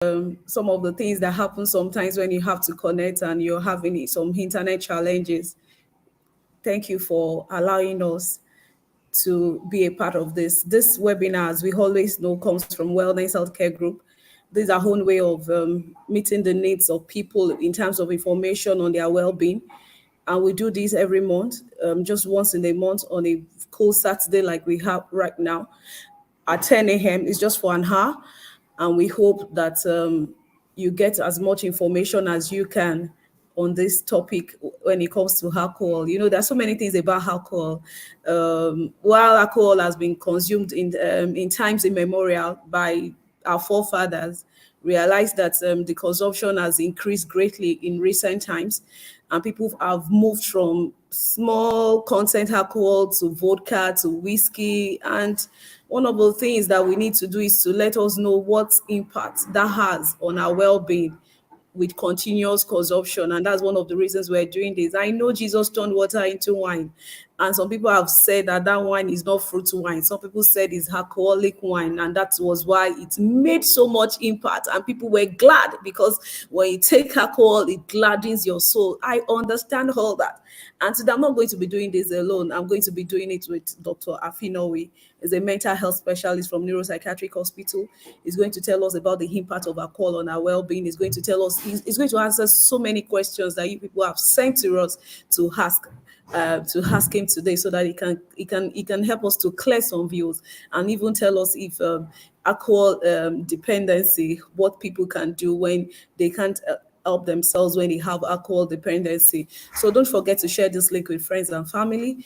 some of the things that happen sometimes when you have to connect and you're having some internet challenges. Thank you for allowing us to be a part of this. This webinar, as we always know, comes from Wellness Healthcare Group. This is our own way of meeting the needs of people in terms of information on their well-being. And we do this every month, just once in a month on a cool Saturday like we have right now at 10 a.m. It's just for an hour. And we hope that you get as much information as you can on this topic when it comes to alcohol. You know, there's so many things about alcohol. While alcohol has been consumed in times immemorial by our forefathers, realize that the consumption has increased greatly in recent times, and people have moved from small content alcohol to vodka to whiskey. And one of the things that we need to do is to let us know what impact that has on our well-being with continuous consumption. And that's one of the reasons we're doing this. I know Jesus turned water into wine, and some people have said that that wine is not fruit wine. Some people said it's alcoholic wine, and that was why it made so much impact. And people were glad because when you take alcohol, it gladdens your soul. I understand all that. And today I'm not going to be doing this alone. I'm going to be doing it with Dr. Afinowi. He's a mental health specialist from Neuropsychiatric Hospital. He's going to tell us about the impact of alcohol on our well-being. He's going to tell us, he's going to answer so many questions that you people have sent to us to ask him today, so that he can help us to clear some views and even tell us if alcohol dependency, what people can do when they can't help themselves when they have alcohol dependency. So don't forget to share this link with friends and family,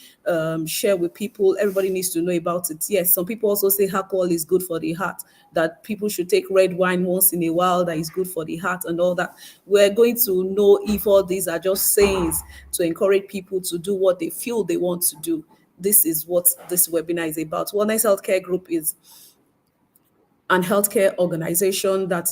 share with people. Everybody needs to know about it. Yes, some people also say alcohol is good for the heart, that people should take red wine once in a while, that is good for the heart and all that. We're going to know if all these are just sayings to encourage people to do what they feel they want to do. This is what this webinar is about. Wellness Healthcare Group is and healthcare organization that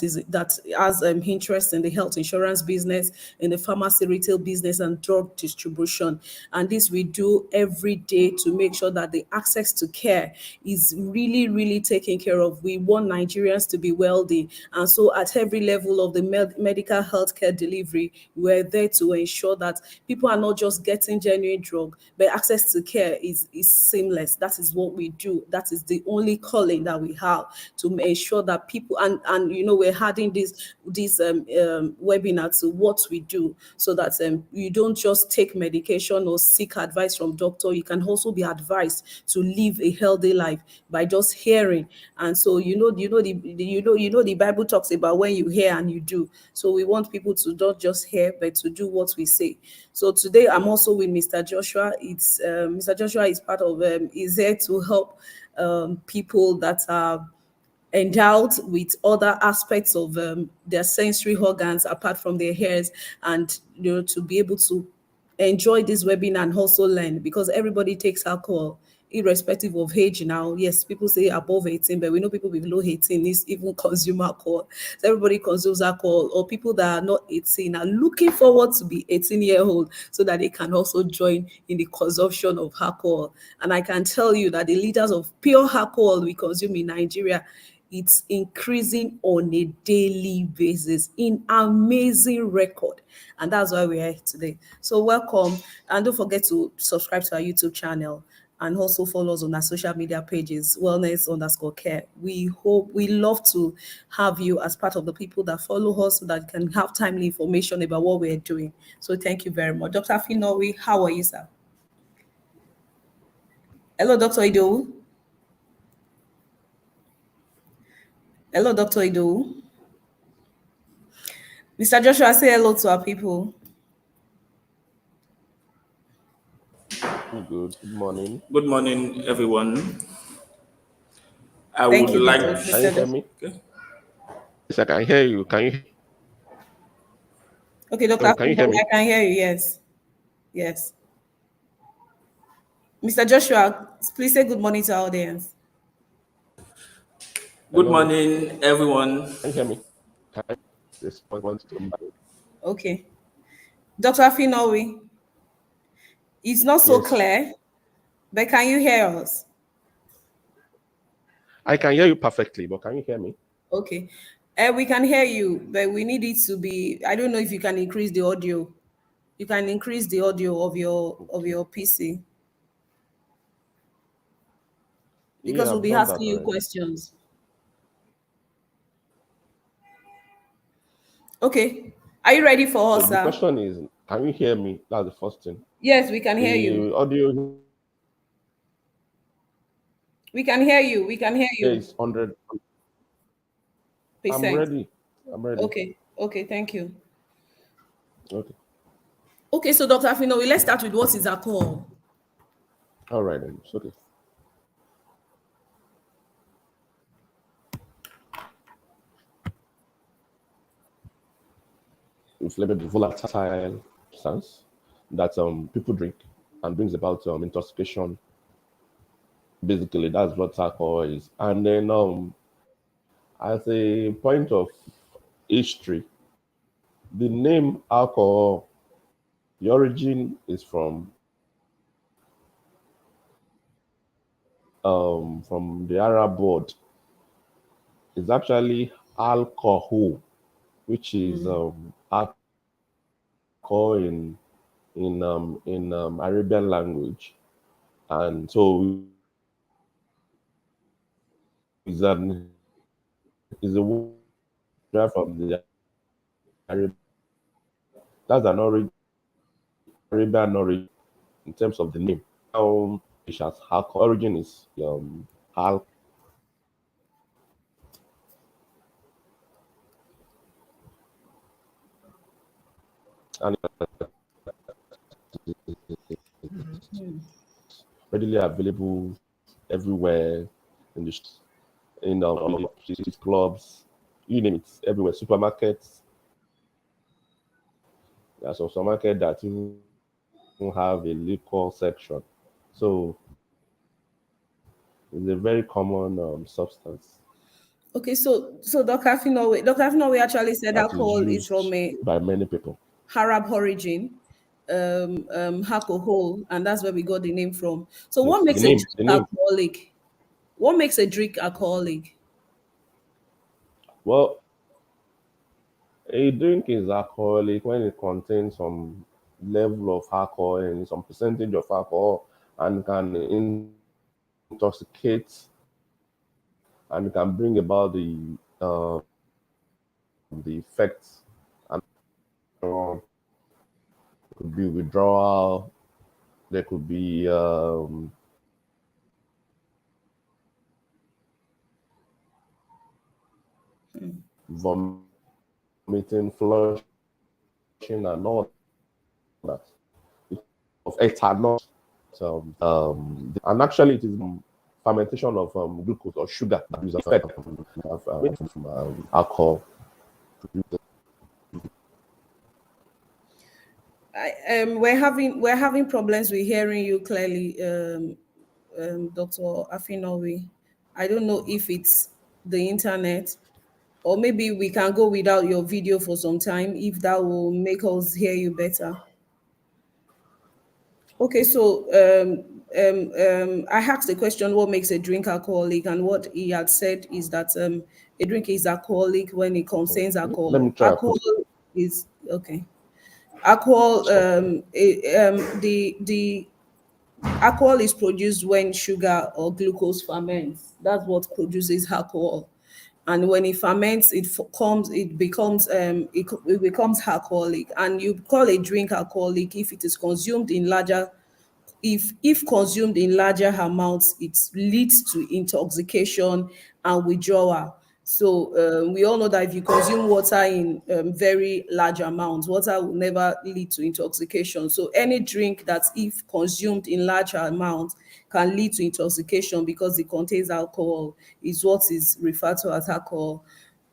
has interest in the health insurance business, in the pharmacy retail business, and drug distribution. And this we do every day to make sure that the access to care is really, really taken care of. We want Nigerians to be wealthy, and so at every level of the medical healthcare delivery, we're there to ensure that people are not just getting genuine drug, but access to care is seamless. That is what we do. That is the only calling that we have, to ensure that people, and you know, we're adding this webinar to what we do, so that you don't just take medication or seek advice from doctor. You can also be advised to live a healthy life by just hearing. And so the Bible talks about when you hear and you do. So we want people to not just hear, but to do what we say. So today I'm also with Mr. Joshua. Mr. Joshua is part of is there to help people that are endowed with other aspects of their sensory organs apart from their ears, and to be able to enjoy this webinar and also learn, because everybody takes alcohol irrespective of age now. Yes, people say above 18, but we know people below 18 is even consume alcohol. So everybody consumes alcohol, or people that are not 18 are looking forward to be 18-year-old so that they can also join in the consumption of alcohol. And I can tell you that the liters of pure alcohol we consume in Nigeria, it's increasing on a daily basis in amazing record. And that's why we're here today. So welcome. And don't forget to subscribe to our YouTube channel and also follow us on our social media pages, wellness_care. We love to have you as part of the people that follow us, so that you can have timely information about what we're doing. So thank you very much. Dr. Afinowi, how are you, sir? Hello, Dr. Ido. Hello, Dr. Ido. Mr. Joshua, say hello to our people. Good morning. Good morning, everyone. I Thank would you, like. Can you hear me? Okay. Yes, I can hear you. Can you? Okay, Dr. Oh, can you hear me? I can hear you. Yes. Yes. Mr. Joshua, please say good morning to our audience. Good Hello? morning, everyone. Can you hear me? This want to Okay. Dr. Afinowi, it's not so Yes, clear, but can you hear us? I can hear you perfectly, but can you hear me? Okay. We can hear you, but we need it to be. I don't know if you can increase the audio. You can increase the audio of your PC because Yeah, we'll I've be done that asking you already. questions. Okay. Are you ready for So us, the sir? question is, can you hear me? That's the first thing. Yes, we can hear you. The audio We can hear you. We can hear here you. is 100. I'm Percent. ready. I'm ready. Okay. Okay. Thank you. Okay. Okay. So, Dr. Afino, let's start with what is alcohol. All right then. It's okay. Inflammable, volatile substance that people drink and brings about intoxication. Basically, that's what alcohol is. And then as a point of history, the name alcohol, the origin is from the Arab word. It's actually alcohol, which is alcohol in Arabian language, and so is an is a word derived from the Arabian. That's an Arabian origin in terms of the name. Which has alcohol origin is al, and readily available everywhere in the street clubs, you name it, everywhere. Supermarkets. There's some supermarket that even have a liquor section. So it's a very common substance Okay. So Dr. Afino actually said that is alcohol is from used a by many people. Arab origin, alcohol, and that's where we got the name from. So, Yes, what the makes a name, drink the name. alcoholic? What makes a drink alcoholic? Well, a drink is alcoholic when it contains some level of alcohol and some percentage of alcohol and can intoxicate and can bring about the effects and could be withdrawal. There could be vomiting, flushing, and all that. Of ethanol. And actually, it is fermentation of glucose or sugar that is affect from alcohol. We're having problems with hearing you clearly, Dr. Afinowi. I don't know if it's the internet, or maybe we can go without your video for some time if that will make us hear you better. Okay, so I asked the question, what makes a drink alcoholic? And what he had said is that a drink is alcoholic when it contains Let alcohol. me try and put Alcohol is okay. Alcohol, it up. the alcohol is produced when sugar or glucose ferments. That's what produces alcohol. And when it ferments, it becomes alcoholic. And you call a drink alcoholic if it is consumed in larger if consumed in larger amounts, it leads to intoxication and withdrawal. So we all know that if you consume water in very large amounts, water will never lead to intoxication. So any drink that, if consumed in large amounts, can lead to intoxication because it contains alcohol, is what is referred to as alcohol.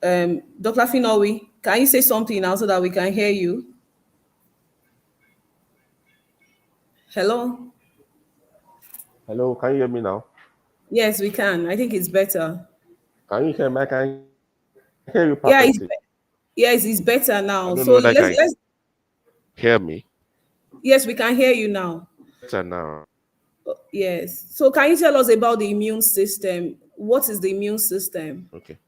Dr. Finawi, can you say something now so that we can hear you? Hello? Hello, can you hear me now? Yes, we can. I think it's better. Can you hear me? I can hear you Yeah, perfectly. yes, it's better I now. don't So know whether I let's can let's hear me yes, we can hear you now. better now. Yes. So can you tell us about the immune system? What is the immune system? Okay.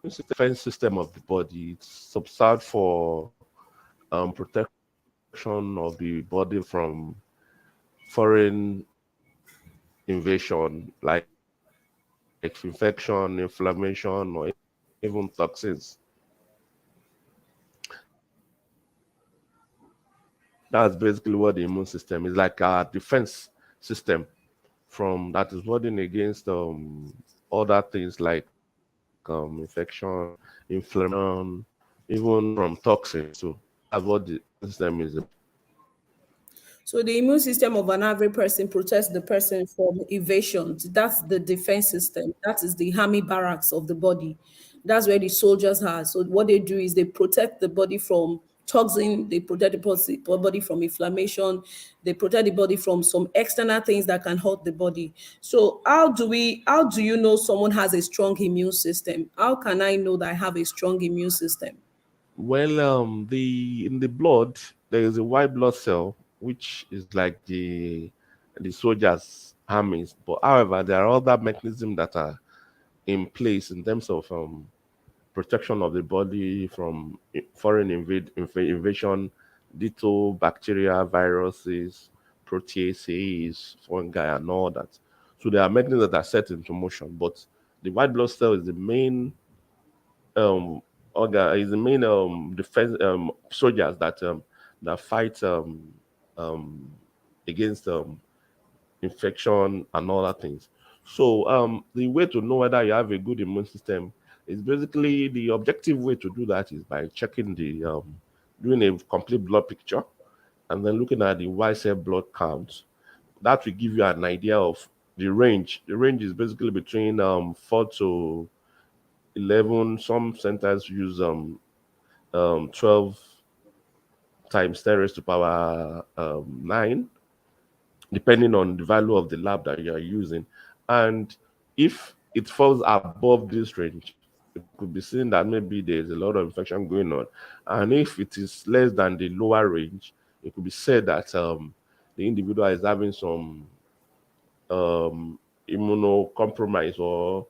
defense system of the body. It's subserved for protection of the body from foreign invasion, like infection, inflammation, or even toxins. That's basically what the immune system is like, a defense system from that is warding against other things like infection, inflammation, even from toxins too. That's what the system is. So the immune system of an average person protects the person from evasion. That's the defense system. That is the army barracks of the body. That's where the soldiers are. So what they do is they protect the body from toxin, they protect the body from inflammation, they protect the body from some external things that can hurt the body. So how do you know someone has a strong immune system? How can I know that I have a strong immune system? Well, the in the blood there is a white blood cell which is like the soldiers' armies. But however, there are other mechanisms that are in place in terms of protection of the body from foreign invasion, little bacteria, viruses, proteases, fungi, and all that. So there are mechanisms that are set into motion. But the white blood cell is the main um organ, is the main defense soldiers that fight um against infection and other things. So the way to know whether you have a good immune system is basically, the objective way to do that is by checking the doing a complete blood picture and then looking at the white cell blood count. That will give you an idea of the range. The range is basically between 4 to 11. Some centers use 12 times 10 raised to power 9, depending on the value of the lab that you are using. And if it falls above this range, it could be seen that maybe there's a lot of infection going on. And if it is less than the lower range, it could be said that the individual is having some um, immunocompromise or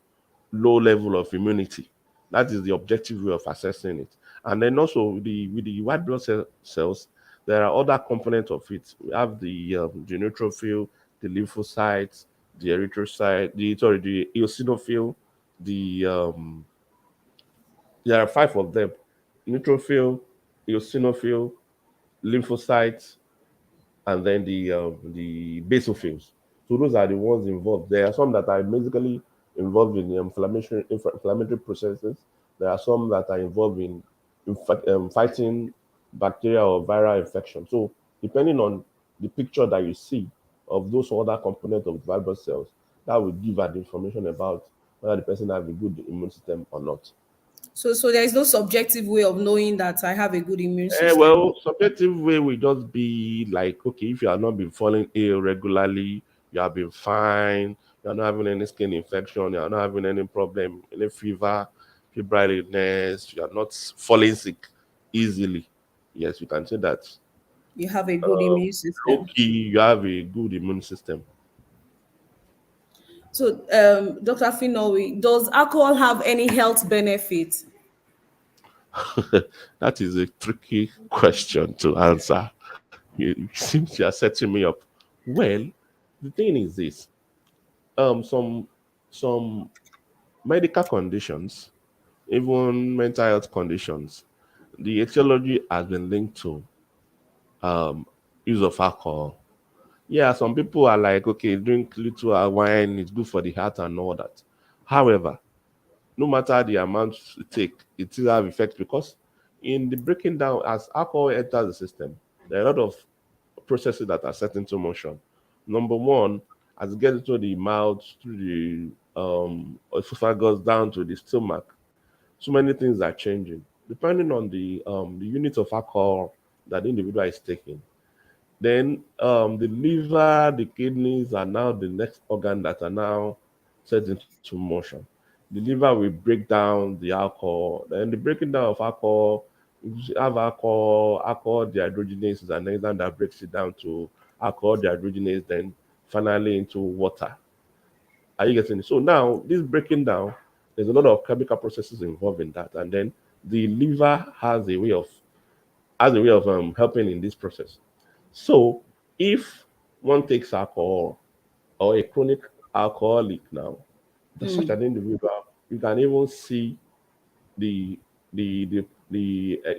low level of immunity. That is the objective way of assessing it. And then also with the white blood cells, there are other components of it. We have the neutrophil, the lymphocytes, the erythrocyte, the eosinophil, the there are 5 of them: neutrophil, eosinophil, lymphocytes, and then the basophils. So those are the ones involved. There are some that are basically involved in the inflammatory processes. There are some that are involved in fighting bacteria or viral infection. So depending on the picture that you see of those other components of the white blood cells, that will give us the information about whether the person has a good immune system or not. So there is no subjective way of knowing that I have a good immune system. Well, subjective way will just be like, okay, if you have not been falling ill regularly, you have been fine, you're not having any skin infection, you're not having any problem, any fever, febrile illness, you're not falling sick easily. Yes, you can say that. You have a good immune system. Okay, you have a good immune system. So, Dr. Finowi, does alcohol have any health benefit? That is a tricky question to answer. You seem you are setting me up. Well, the thing is this: some medical conditions, even mental health conditions, the etiology has been linked to um, use of alcohol. Yeah, some people are like, okay, drink little wine, it's good for the heart and all that. However, no matter the amount you take, it still have effects because in the breaking down, as alcohol enters the system, there are a lot of processes that are set into motion. Number one, as it gets into the mouth, through the esophagus down to the stomach, so many things are changing depending on the unit of alcohol that the individual is taking. Then the liver, the kidneys are now the next organ that are now set into motion. The liver will break down the alcohol. Then the breaking down of alcohol, you have alcohol dehydrogenase is an enzyme that breaks it down to alcohol dehydrogenase, then finally into water. Are you getting it? So now this breaking down There's a lot of chemical processes involved in that, and then the liver has a way of helping in this process. So if one takes alcohol or a chronic alcoholic now, such an individual, you can even see the the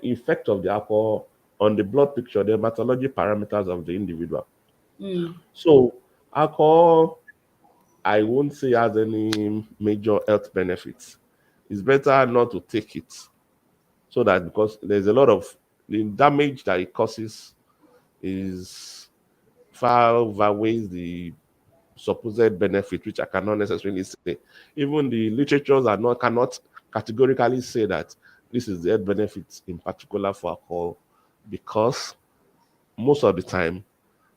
effect of the alcohol on the blood picture, the hematology parameters of the individual. So alcohol, I won't say has any major health benefits. It's better not to take it so that because there's a lot of the damage that it causes is far outweighs the supposed benefit, which I cannot necessarily say. Even the literatures are not cannot categorically say that this is the health benefits in particular for alcohol, because most of the time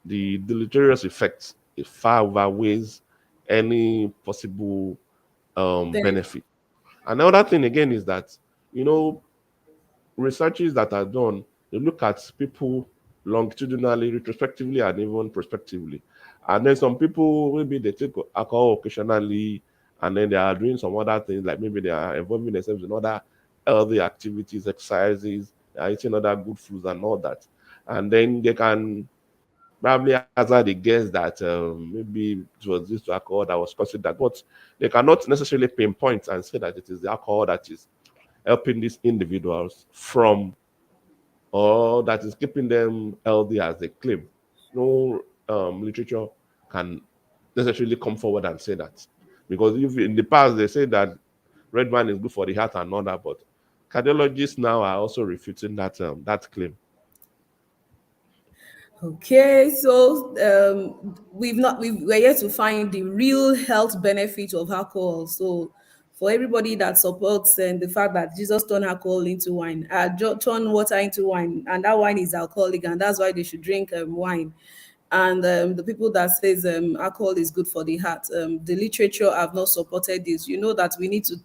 the deleterious effects it far outweighs any possible Then, benefit. Another thing again is that you know researches that are done, they look at people longitudinally, retrospectively, and even prospectively. And then some people maybe they take alcohol occasionally, and then they are doing some other things like maybe they are involving themselves in other healthy activities, exercises, they are eating other good foods and all that. And then they can probably hazard a guess that maybe it was this alcohol that was causing that, but they cannot necessarily pinpoint and say that it is the alcohol that is helping these individuals from or that is keeping them healthy as they claim. No literature can necessarily come forward and say that. Because if in the past they say that red wine is good for the heart and all that, but cardiologists now are also refuting that claim. okay, so we're yet to find the real health benefit of alcohol. So for everybody that supports the fact that Jesus turned alcohol into wine, turned water into wine, and that wine is alcoholic, and that's why they should drink wine. And the people that says alcohol is good for the heart, the literature have not supported this. You know that we need to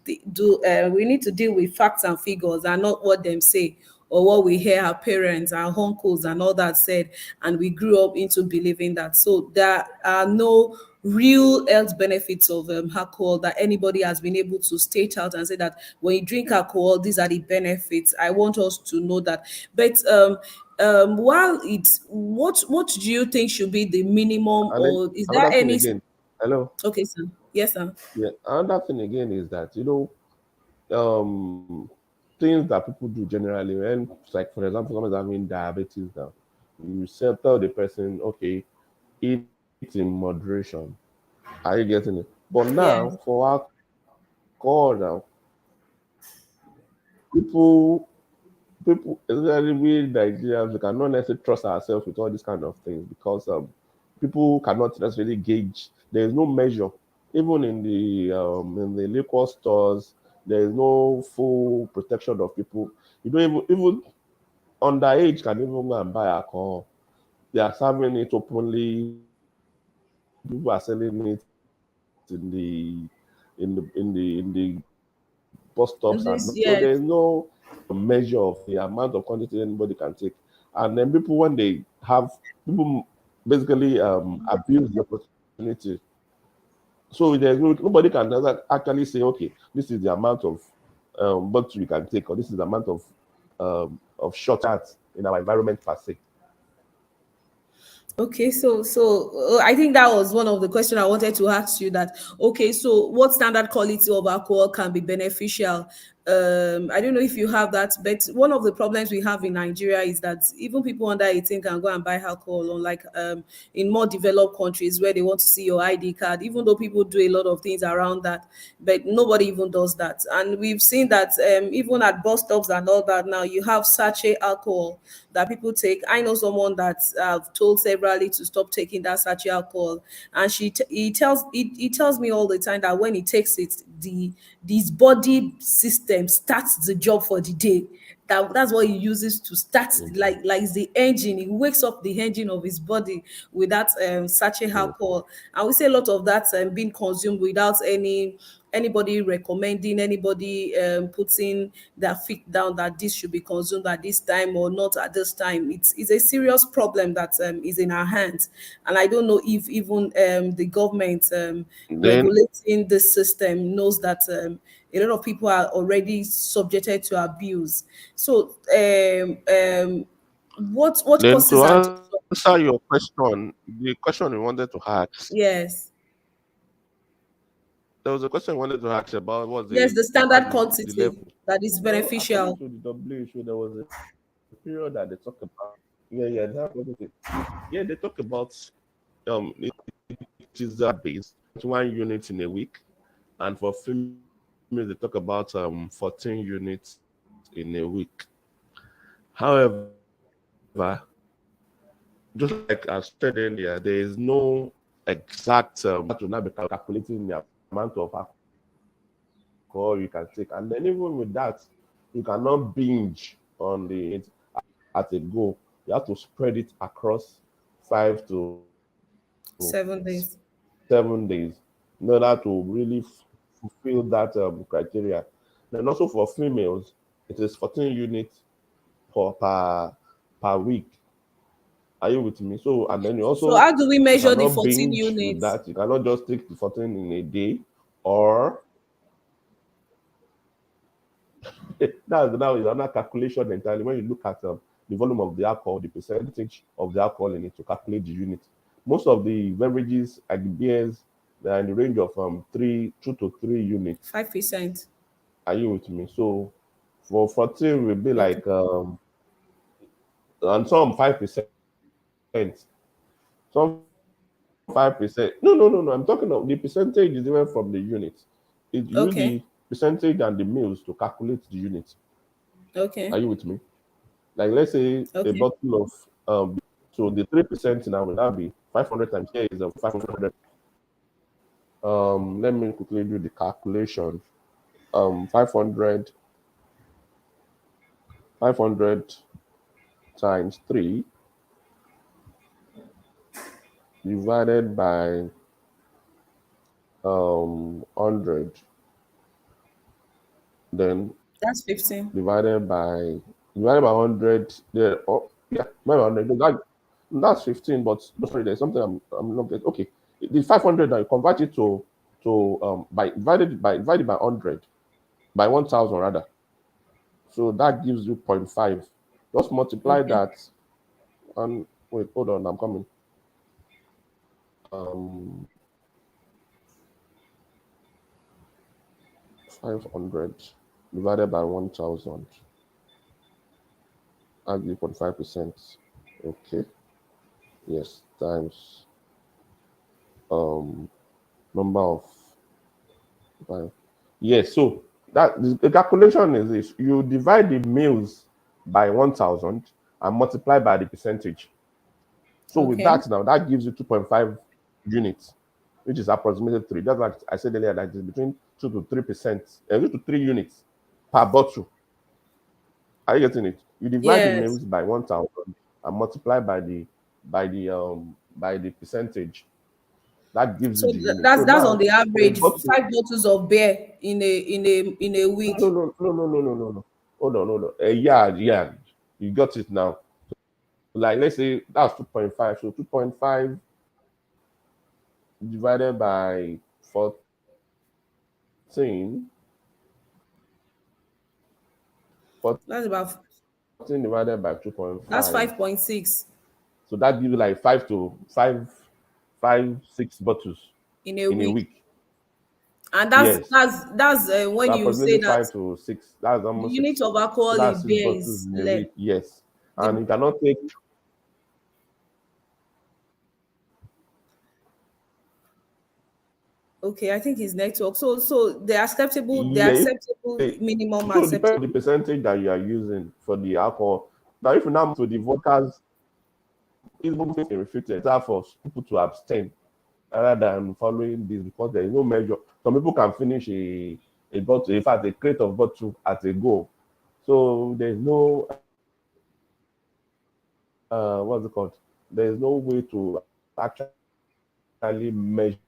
we need to deal with facts and figures and not what them say or what we hear our parents, our uncles, and all that said, and we grew up into believing that. So there are no real health benefits of alcohol that anybody has been able to state out and say that when you drink alcohol, these are the benefits. I want us to know that. But while it's what do you think should be the minimum, And then or is there another thing any? again, hello, Okay, sir. Yes, sir. yeah, another thing again is that um things that people do generally when, like for example, someone's having diabetes now, you tell the person, okay, eat in moderation. Are you getting it? But now Yes. for alcohol now, people especially we Nigerians, we cannot necessarily trust ourselves with all these kind of things because people cannot necessarily gauge. There is no measure. Even in the liquor stores, there is no full protection of people. You don't even underage can even go and buy alcohol. They are serving it openly. People are selling it in the bus stops and This, so yes. there's no measure of the amount of quantity anybody can take. And then people when they have people basically abuse the opportunity. So there's nobody can actually say, okay, this is the amount of bottle you can take, or this is the amount of shot at in our environment per se. Okay, so I think that was one of the questions I wanted to ask you. That okay, so what standard quality of alcohol can be beneficial? I don't know if you have that, but one of the problems we have in Nigeria is that even people under 18 can go and buy alcohol, unlike in more developed countries where they want to see your ID card, even though people do a lot of things around that, but nobody even does that. And we've seen that even at bus stops and all that now, you have sachet alcohol that people take. I know someone that I've told severally to stop taking that sachet alcohol, and he tells me all the time that when he takes it, his body system starts the job for the day. That's what he uses to start, Okay. like it's the engine. He wakes up the engine of his body with that sachet Mm. alcohol, and we see a lot of that being consumed without anybody recommending, anybody putting their feet down that this should be consumed at this time or not at this time. It's a serious problem that is in our hands, and I don't know if even the government Then regulating the system knows that a lot of people are already subjected to abuse. So, what Then causes and to answer your question, the question you wanted to ask, yes, there was a question you wanted to ask about what yes, the the how standard the quantity level. that is Well, according beneficial. to the WHO, there was a period that they talk about. Yeah, yeah, that was it. Yeah, they talk about it is that base 1 unit in a week, and for females they talk about 14 units in a week. However, just like I said earlier, there is no exact that will not be calculating the amount of alcohol you can take, and then even with that, you cannot binge on the at a go. You have to spread it across 5 to 7 days. 7 days in order to really fulfill that criteria. Then also for females, it is 14 units per week. Are you with me? So, and then So how do we you measure the cannot 14 binge with units? that. You cannot just take the 14 in a day, or that's now is another calculation entirely. When you look at the volume of the alcohol, the percentage of the alcohol in it to calculate the unit. Most of the beverages and the beers, they are in the range of 2 to 3 units. 5%. Are you with me? So for 14 will be Okay. like and some 5%, some 5%. No, no, no, no. I'm talking of the percentage is different from the unit. It use Okay. the percentage and the meals to calculate the unit. Are Okay. you with me? Like let's say a Okay. bottle of so the 3% now will now be 500 times here is 500. Let me quickly do the calculation. 500 times 3 divided by 100, then That's 15. divided by 100. There, oh yeah, by 100. That's 15. But sorry, there's something I'm not getting. Okay, the 500 now you convert it to by divided by 100 by 1,000 rather. So that gives you 0.5. Just multiply Okay. that and wait, hold on, I'm coming. Um, 500 divided by 1,000. I'll give 0.5%. Okay. Yes, times number of five. Yes, so that the calculation is this: you divide the meals by 1,000 and multiply by the percentage. So with Okay. that now, that gives you 2.5 units, which is approximately 3. That's what I said earlier, that is between 2 to 3%, 2 to 3 units per bottle. Are you getting it? You divide the Yes. meals by 1,000 and multiply by the percentage. That gives you So the unit. So that's on now the a average bottle. 5 bottles of beer in a week. No, no, no, no, no, no, no, no. Hold on, hold on. Yeah, yeah. You got it now. Like let's say that's 2.5. So 2.5 divided by 14. That's about 14 divided by that's 2.5. 5.6 So that gives you like 5, 6 bottles in a in a week. week. And that's Yes. that's that's So when you say approximately that 5 to 6. That's the almost unit 6. of So alcohol that's in six beer bottles is in a less. week. Yes. And The, you cannot take. okay, I think it's network. So the Yeah. acceptable minimum So it depends on the acceptable. percentage that you are using for the alcohol. Now, if you now move to the vodkas, it's moving restricted. It's hard for people to abstain rather than following this because there is no measure. Some people can finish a bottle, in fact, a crate of bottle at a go. So there's no what's it called? There's no way to actually measure.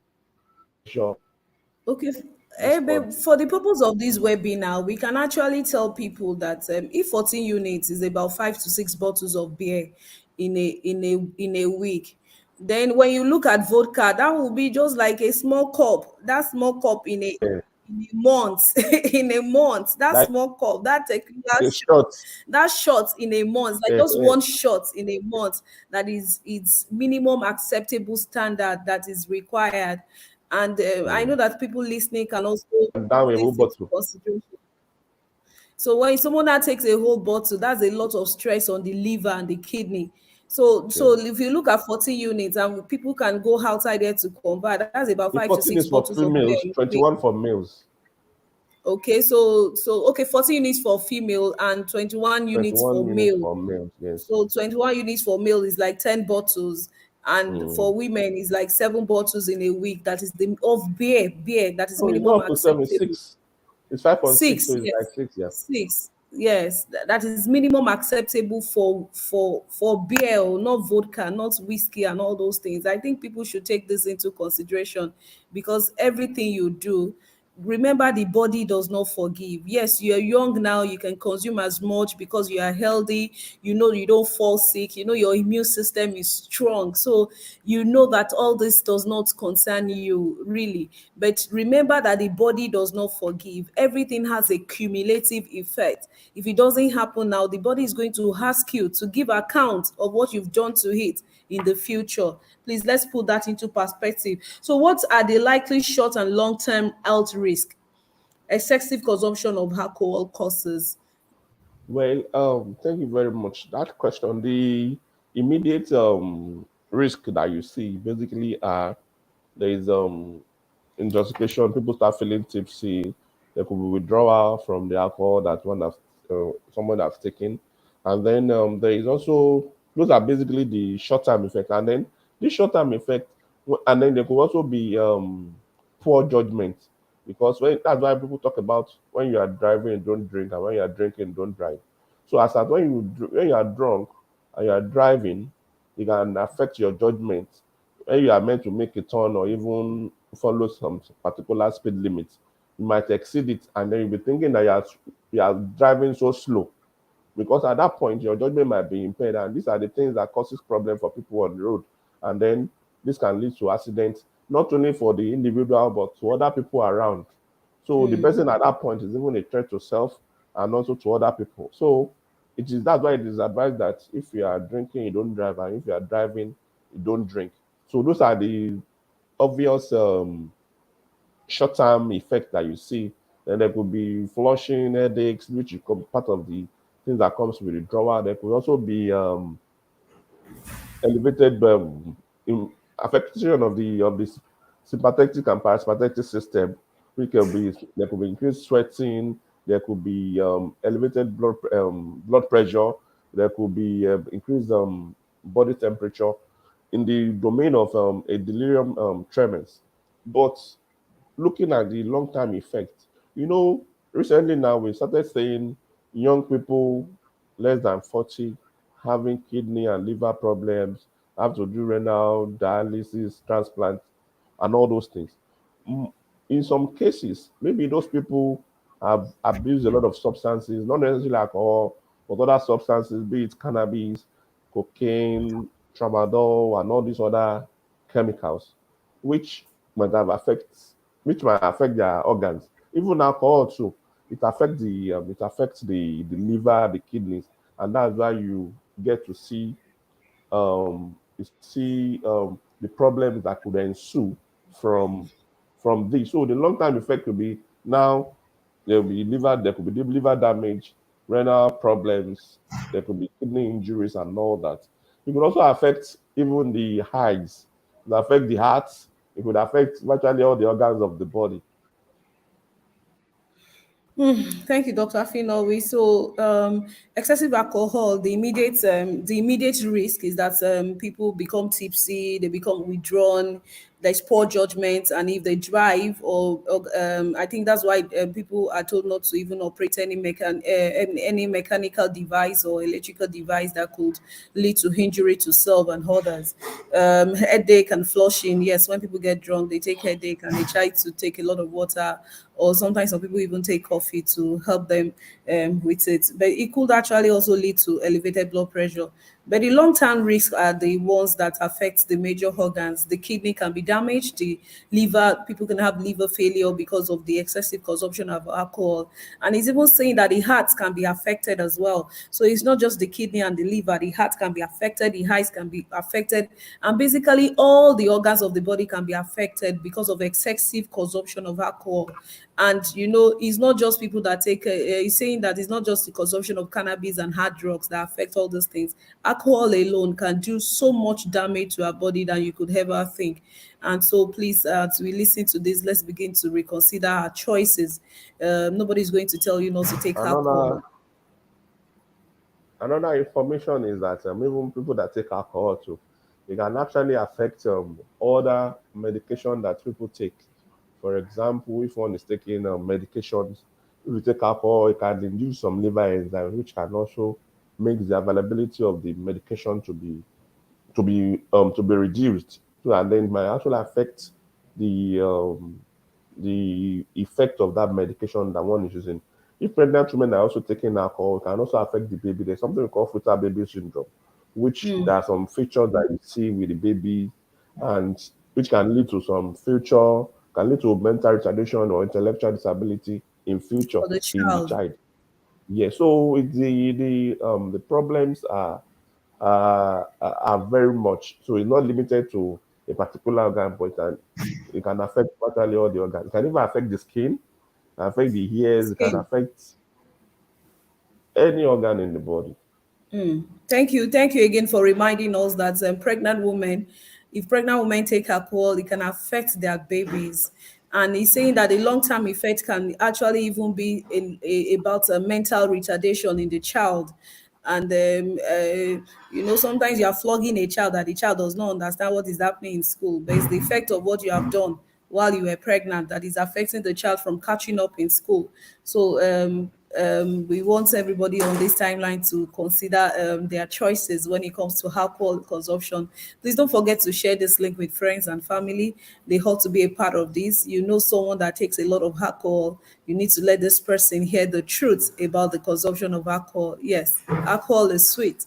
Okay. What's it Babe, called? for the purpose of this webinar, we can actually tell people that if 14 units is about 5 to 6 bottles of beer in a week, then when you look at vodka, that will be just like a small cup. That small cup in a Yeah. in a month. In a month, that like small cup, that a shot. that shot in a month, like Eh, just eh, one shot in a month, that is it's minimum acceptable standard that is required. And I know mm. that people listening can also And down put a whole this into bottle. consideration. So when someone that takes a whole bottle, that's a lot of stress on the liver and the kidney. So Yes. if you look at 40 units and people can go outside there to convert, that's about The five to 14 six is for bottles of beer females, in a week. 21 for males, Okay, so okay, 40 units for female and 21 units 21 for units male. for males. Yes. So 21 units for male is like 10 bottles, and Mm. for women is like 7 bottles in a week. That is the of beer that is No, it's not minimum up to seven, acceptable. six. It's 5.6, so Six, it's like yes. six. Yeah. Six, yes. That is minimum acceptable for beer, or not vodka, not whiskey, and all those things. I think people should take this into consideration, because everything you do, remember, the body does not forgive. Yes, you're young now, you can consume as much because you are healthy, you know you don't fall sick, you know your immune system is strong, so you know that all this does not concern you really. But remember that the body does not forgive. Everything has a cumulative effect. If it doesn't happen now, the body is going to ask you to give account of what you've done to it in the future. Please, let's put that into perspective. So what are the likely short and long-term health risks excessive consumption of alcohol causes? Well, thank you very much. That question, the immediate risk that you see basically there is intoxication. People start feeling tipsy. There could be withdrawal from the alcohol that someone has taken, and then there is also those are basically the short term effect, and then this short term effect, and then there could also be poor judgment, because that's why people talk about when you are driving, don't drink, and when you are drinking, don't drive. So as at when you are drunk and you are driving, it can affect your judgment when you are meant to make a turn or even follow some particular speed limit. You might exceed it, and then you'll be thinking that you are driving so slow, because at that point your judgment might be impaired, and these are the things that causes problem for people on the road. And then this can lead to accidents, not only for the individual but to other people around. So the person at that point is even a threat to self and also to other people. So that's why it is advised that if you are drinking, you don't drive, and if you are driving, you don't drink. So those are the obvious short-term effect that you see. Then there could be flushing, headaches, which is part of the things that comes with withdrawal. There could also be elevated affection of the sympathetic and parasympathetic system, which can be there could be increased sweating, there could be elevated blood pressure, there could be increased body temperature in the domain of a delirium tremens. But looking at the long-term effect, recently now we started saying young people less than 40 having kidney and liver problems, have to do renal dialysis, transplant, and all those things. Mm, In some cases, maybe those people have abused a lot of substances, not necessarily alcohol, but other substances, be it cannabis, cocaine, tramadol, and all these other chemicals, which might have affect, which might affect their organs. Even alcohol too, it affects the liver, the kidneys, and that's why you get to see the problems that could ensue from this. So the long term effect could be now there could be liver damage, renal problems, there could be kidney injuries and all that. It could also affect even the eyes, it could affect the heart, it could affect virtually all the organs of the body. Thank you, Dr. Afinowi. So, excessive alcohol, the immediate risk is that people become tipsy, they become withdrawn, there's poor judgment, and if they drive, or I think that's why people are told not to even operate any mechanical device or electrical device that could lead to injury to self and others. Headache and flushing. Yes, when people get drunk, they take headache and they try to take a lot of water or sometimes some people even take coffee to help them with it. But it could actually also lead to elevated blood pressure. But the long-term risks are the ones that affect the major organs. The kidney can be damaged, the liver, people can have liver failure because of the excessive consumption of alcohol. And it's even saying that the heart can be affected as well. So it's not just the kidney and the liver, the heart can be affected, the eyes can be affected, and basically all the organs of the body can be affected because of excessive consumption of alcohol. And it's not just people that take he's saying that it's not just the consumption of cannabis and hard drugs that affect all these things. Alcohol alone can do so much damage to our body than you could ever think. And so please, as we listen to this, let's begin to reconsider our choices. Nobody's going to tell you not to take alcohol. Another information is that even people that take alcohol too, it can actually affect other medication that people take. For example, if one is taking medications, if you take alcohol, it can induce some liver enzymes, which can also make the availability of the medication to be reduced. So, and then it might actually affect the the effect of that medication that one is using. If pregnant women are also taking alcohol, it can also affect the baby. There's something we call fetal baby syndrome, which there are some features that you see with the baby, and which can lead to some future, can lead to mental retardation or intellectual disability in future For the in the child. child. Yeah, so the problems are very much, so it's not limited to a particular organ, but it can affect virtually all the organs. It can even affect the skin, affect the ears, it can Skin. affect any organ in the body. Thank you again for reminding us that if pregnant women take alcohol, it can affect their babies. And he's saying that the long-term effect can actually even be about a mental retardation in the child. And sometimes you are flogging a child that the child does not understand what is happening in school, but it's the effect of what you have done while you were pregnant that is affecting the child from catching up in school. So we want everybody on this timeline to consider their choices when it comes to alcohol consumption. Please don't forget to share this link with friends and family. They ought to be a part of this. You know someone that takes a lot of alcohol. You need to let this person hear the truth about the consumption of alcohol. Yes, alcohol is sweet,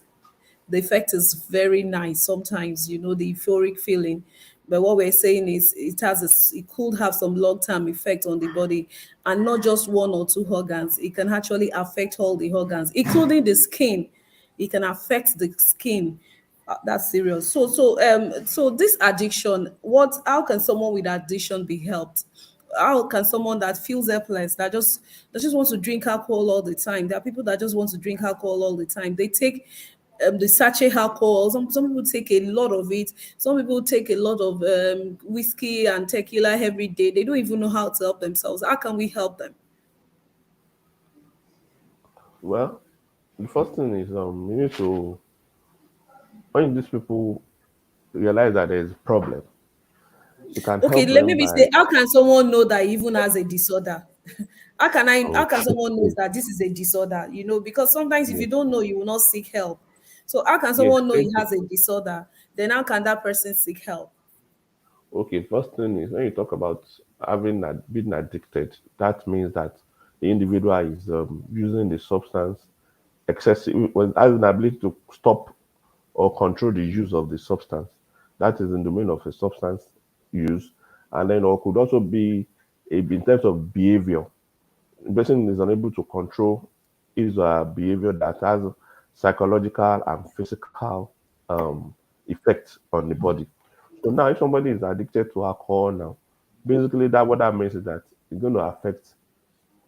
the effect is very nice sometimes, the euphoric feeling. But what we're saying is it could have some long-term effect on the body, and not just one or two organs. It can actually affect all the organs, including the skin. It can affect the skin. That's serious. So this addiction, how can someone with addiction be helped? How can someone that feels helpless, that just wants to drink alcohol all the time? There are people that just want to drink alcohol all the time. They take the sachet alcohol. Some people take a lot of it. Some people take a lot of whiskey and tequila every day. They don't even know how to help themselves. How can we help them? Well, the first thing is you need to, when these people realize that there is a problem, you can Okay, help let me them be by say, how can someone know that he even has a disorder? How can okay. someone knows that this is a disorder? Because sometimes if Yes, you don't know, you will not seek help. So how can yes, someone know he thank you. has a disorder? Then how can that person seek help? Okay, first thing is when you talk about being addicted, that means that the individual is using the substance excessive, when has an ability to stop or control the use of the substance. That is in the domain of a substance use, and then or could also be in terms of behavior. The person is unable to control his behavior that has psychological and physical effects on the body. So now, if somebody is addicted to alcohol now, basically that what that means is that it's going to affect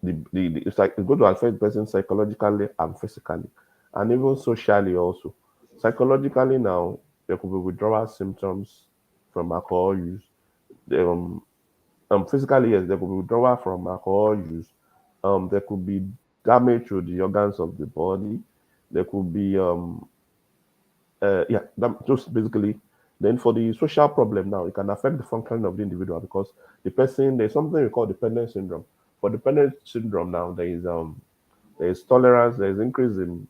it's going to affect the person psychologically and physically, and even socially also. Psychologically now, there could be withdrawal symptoms from alcohol use. Um, Physically, yes, there could be withdrawal from alcohol use. There could be damage to the organs of the body. There could be yeah, just basically. Then for the social problem now, it can affect the functioning of the individual because there's something we call dependent syndrome. For dependent syndrome now, there is tolerance, there is increase in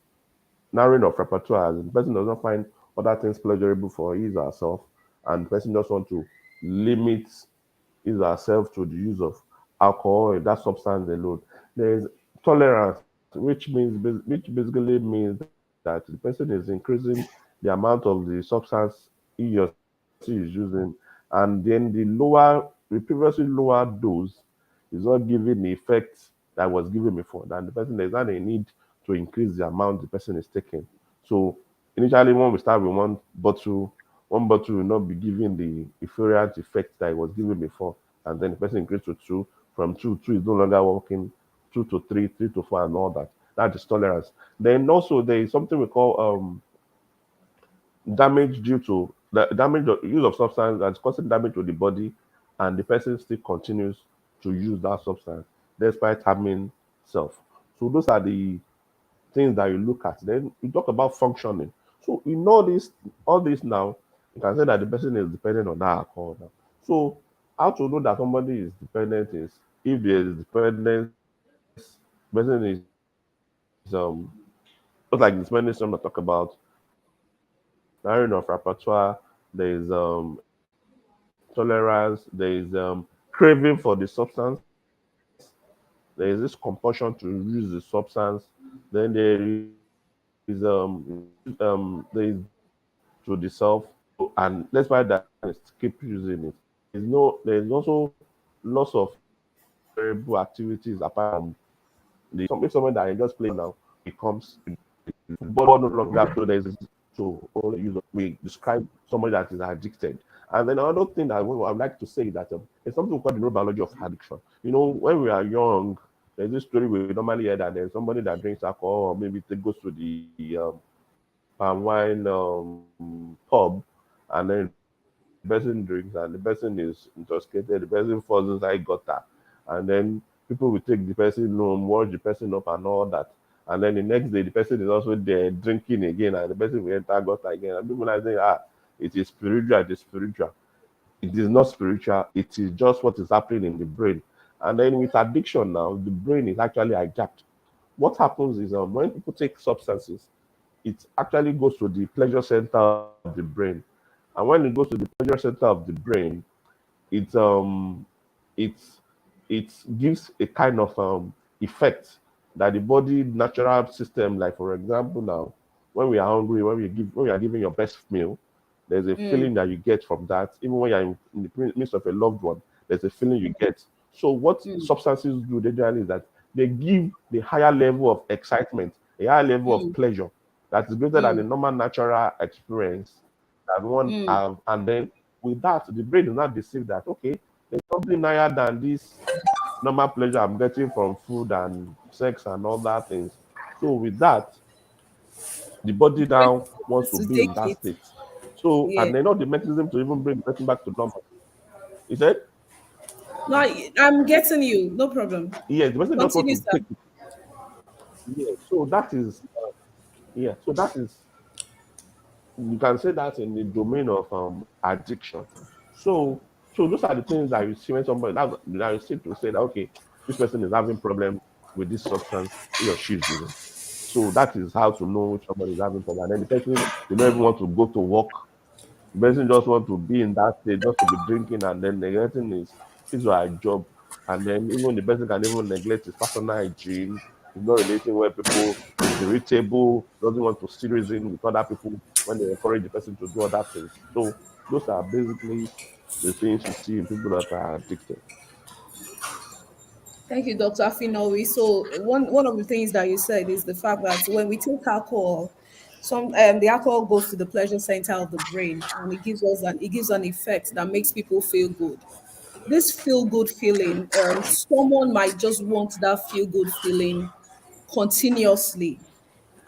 narrowing of repertoire. As in the person does not find other things pleasurable for his or herself, and the person just want to limit his or herself to the use of alcohol, that substance alone. There is tolerance, which basically means that the person is increasing the amount of the substance he or she is using, and then the previously lower dose is not giving the effect that was given before. Then the person there's not a need to increase the amount the person is taking. So initially, when we start with one bottle will not be giving the euphoric effect that it was given before, and then the person increased to two. From two is no longer working. Two to three, three to four, and all that. That is tolerance. Then also there is something we call damage due to the damage of use of substance that's causing damage to the body, and the person still continues to use that substance despite harming self. So those are the things that you look at. Then you talk about functioning. So in all this now, you can say that the person is dependent on that alcohol now. So how to know that somebody is dependent is if there is dependence, person is just like this medicine I talk about, narrowing of repertoire, there is tolerance, there is craving for the substance, there is this compulsion to use the substance, then there is there is to the self, and let's why that is keep using it. There is also lots of variable activities apart from if someone that enjoys playing now becomes body no longer so there's to only use we describe somebody that is addicted. And then another thing that I would like to say that it's something called the neurobiology of addiction. You know, when we are young, there's this story we normally hear that there's somebody that drinks alcohol or maybe they goes to the palm wine pub, and then the person drinks and the person is intoxicated, the person falls inside gutter, and then people will take the person home, wash the person up and all that. And then the next day, the person is also there drinking again, and the person will enter gutter again. And people are saying, it is spiritual, it is spiritual. It is not spiritual, it is just what is happening in the brain. And then with addiction now, the brain is actually hijacked. What happens is when people take substances, it actually goes to the pleasure center of the brain. And when it goes to the pleasure center of the brain, it it it gives a kind of effect that the body natural system, like for example now, when we are hungry, when we are giving your best meal, there's a Mm, feeling that you get from that. Even when you're in the midst of a loved one, there's a feeling you get. So what mm, substances do generally is that they give the higher level of excitement, a higher level of mm, pleasure that is greater than the mm, normal natural experience that one mm, have. And then with that, the brain is not deceived that okay, there's something higher than this normal pleasure I'm getting from food and sex and all that things. So with that, the body Brain now wants to to be take in that it. state. So Yeah. and they know the mechanism to even bring the person back to normal. He said, No, I'm getting you. No problem. yes, the person just want Continue, to sir. take it. Yeah. So that is yeah. So that is you can say that in the domain of addiction. So those are the things that you see when that you see to say that okay, this person is having problem with this substance he or she is using. So that is how to know which somebody is having problem. And then the person they don't even want to go to work. The person just want to be in that state, just to be drinking, and then neglecting his or her job. And then even the person can even neglect his personal hygiene. He's not relating with people. He's irritable. Doesn't want to see reason with other people when they encourage the person to do other things. So those are basically the things you see in people that are addicted. Thank you, Dr. Afinowi. So one of the things that you said is the fact that when we take alcohol, the alcohol goes to the pleasure center of the brain, and it gives an effect that makes people feel good. This feel good feeling, someone might just want that feel good feeling continuously,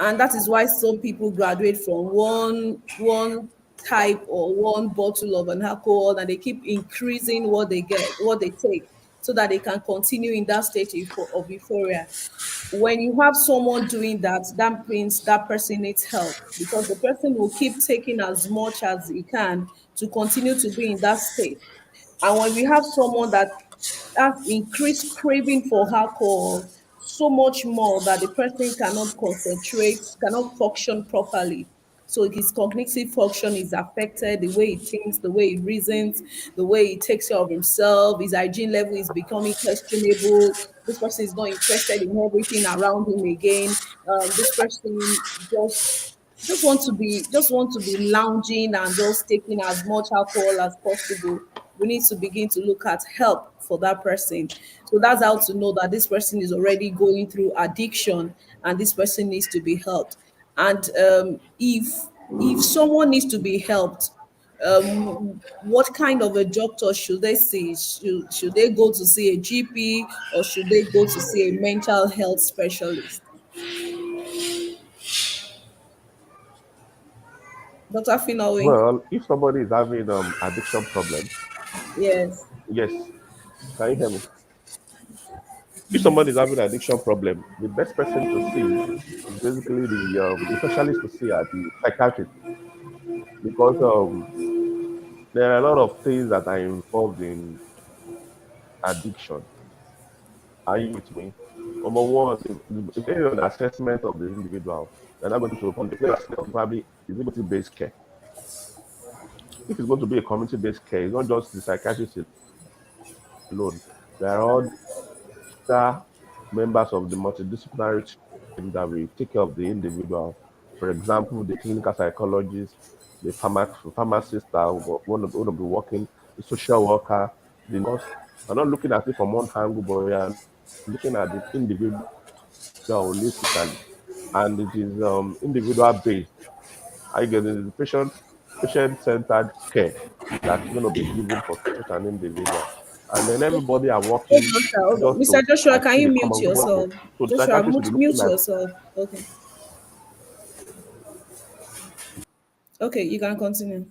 and that is why some people graduate from one type or one bottle of an alcohol, and they keep increasing what they take, so that they can continue in that state of euphoria. When you have someone doing that, that means that person needs help, because the person will keep taking as much as he can to continue to be in that state. And when we have someone that has increased craving for alcohol so much more that the person cannot concentrate, cannot function properly, So his cognitive function is affected, the way he thinks, the way he reasons, the way he takes care of himself, his hygiene level is becoming questionable. This person is not interested in everything around him again. This person just want to be lounging and just taking as much alcohol as possible. We need to begin to look at help for that person. So that's how to know that this person is already going through addiction and this person needs to be helped. And if someone needs to be helped, what kind of a doctor should they see? Should they go to see a GP or should they go to see a mental health specialist? Dr. Finawi? Well, if somebody is having addiction problem, Yes. yes, can you hear me? If somebody is having addiction problem, the best person to see is basically the specialist to see at the psychiatrist, because there are a lot of things that are involved in addiction. Are you with me? Number one, if there is an assessment of the individual, they're not going to contemplate assessment of probably is it based care. If it's going to be a community-based care, it's not just the psychiatrist alone. There are other members of the multidisciplinary team that will take care of the individual. For example, the clinical psychologist, the pharmacist that will be working, the social worker, the nurse. I'm not looking at it from one angle, but we are looking at the individual holistically, and it is individual based. I get the patient centered care that's going to be given for such an individual, and then everybody are Hey, working Joshua, hold on. just Mr. to Joshua, can achieve you a mute common goal. yourself? So the Joshua, psychiatrist will be mute looking at yourself. Okay. Okay, you can continue.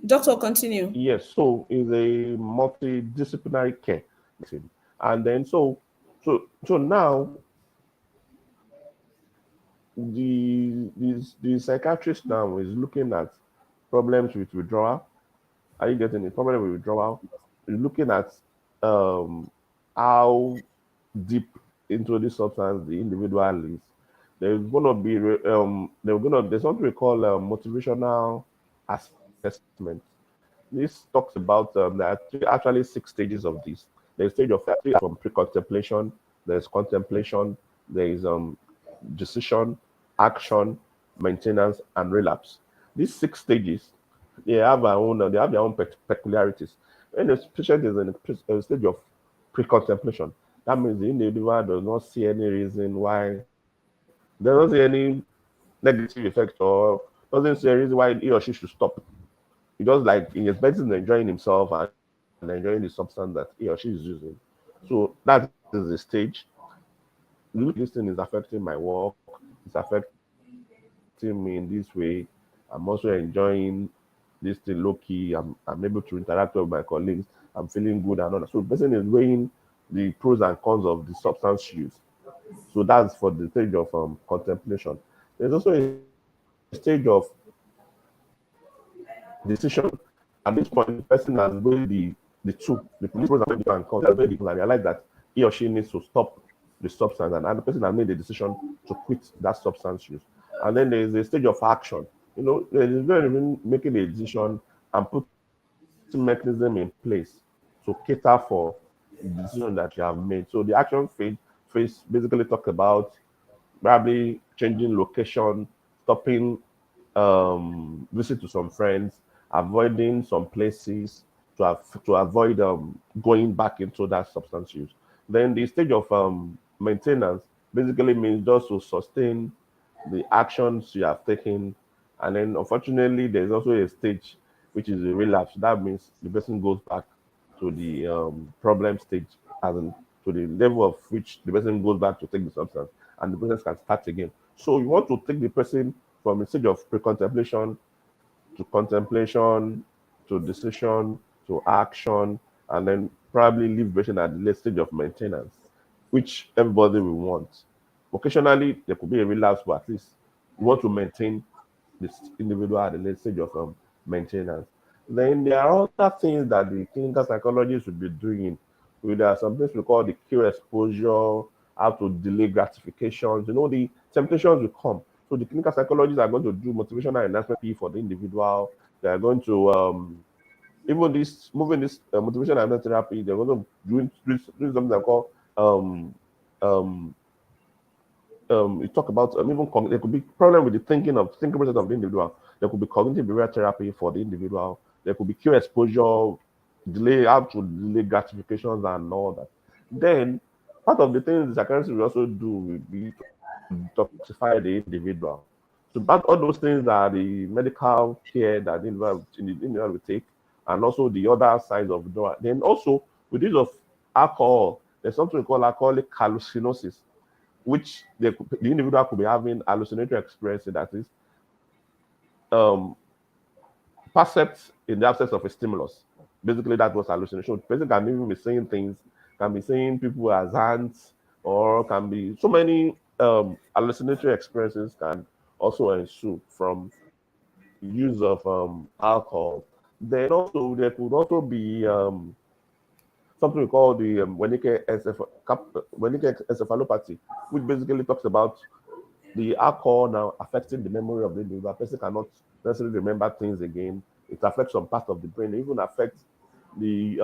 Doctor, continue. yes, so is a multidisciplinary care, and then so now the psychiatrist now is looking at problems with withdrawal. Are you getting it? Problem with withdrawal. You're looking at um, how deep into this substance the individual is. There's gonna be there's something we call motivational assessment. This talks about there are actually 6 stages of this. There's stage of three from pre-contemplation, there's contemplation, there is decision, action, maintenance, and relapse. These 6 stages, they have their own peculiarities. When the patient is in a stage of pre-contemplation, that means the individual does not see any reason why, doesn't see any negative effect, or doesn't see a reason why he or she should stop. He just like he is better enjoying himself and enjoying the substance that he or she is using. So that is the stage. Look, this thing is affecting my work, it's affecting me in this way. I'm also enjoying this thing low key. I'm able to interact with my colleagues. I'm feeling good and all that. So the person is weighing the pros and cons of the substance use. So that's for the stage of contemplation. There's also a stage of decision. At this point, the person has weighed the pros and cons, has weighed the pros and realized that he or she needs to stop the substance, and the person has made the decision to quit that substance use. And then there is a stage of action. There is very making a decision and putting mechanism in place to cater for the decision that you have made. So the action phase basically talk about probably changing location, stopping visit to some friends, avoiding some places to avoid going back into that substance use. Then the stage of maintenance basically means just to sustain the actions you have taken. And then unfortunately, there's also a stage which is a relapse. That means the person goes back to the problem stage, as in to the level of which the person goes back to take the substance, and the person can start again. So you want to take the person from a stage of pre-contemplation to contemplation to decision to action, and then probably leave the patient at the late stage of maintenance, which everybody will want. Occasionally, there could be a relapse, but at least you want to maintain this individual at the late stage of maintenance. Then there are other things that the clinical psychologist will be doing. There are some things we call the cure exposure, how to delay gratifications. The temptations will come. So the clinical psychologists are going to do motivational enhancement for the individual. They are going to even this moving this motivational enhancement therapy. They're going to do something they call um, um, you talk about even there could be problem with the thinking process of the individual. There could be cognitive behavioral therapy for the individual. There could be cue exposure, delay how to delay gratifications and all that. Then part of the things the psychiatrist will also do will be to detoxify the individual. So part all those things are the medical care that the individual will take, and also the other sides of the door. Then also with use of alcohol, there's something we call alcoholic hallucinosis, which the individual could be having hallucinatory experiences, that is um, percept in the absence of a stimulus. Basically, that was hallucination. The person can even be saying things, can be seeing people as ants, or can be so many hallucinatory experiences can also ensue from use of alcohol. Then also there could also be something we call the Wernicke encephalopathy, which basically talks about the alcohol now affecting the memory of the individual. The person cannot necessarily remember things again. It affects some part of the brain. It even affects the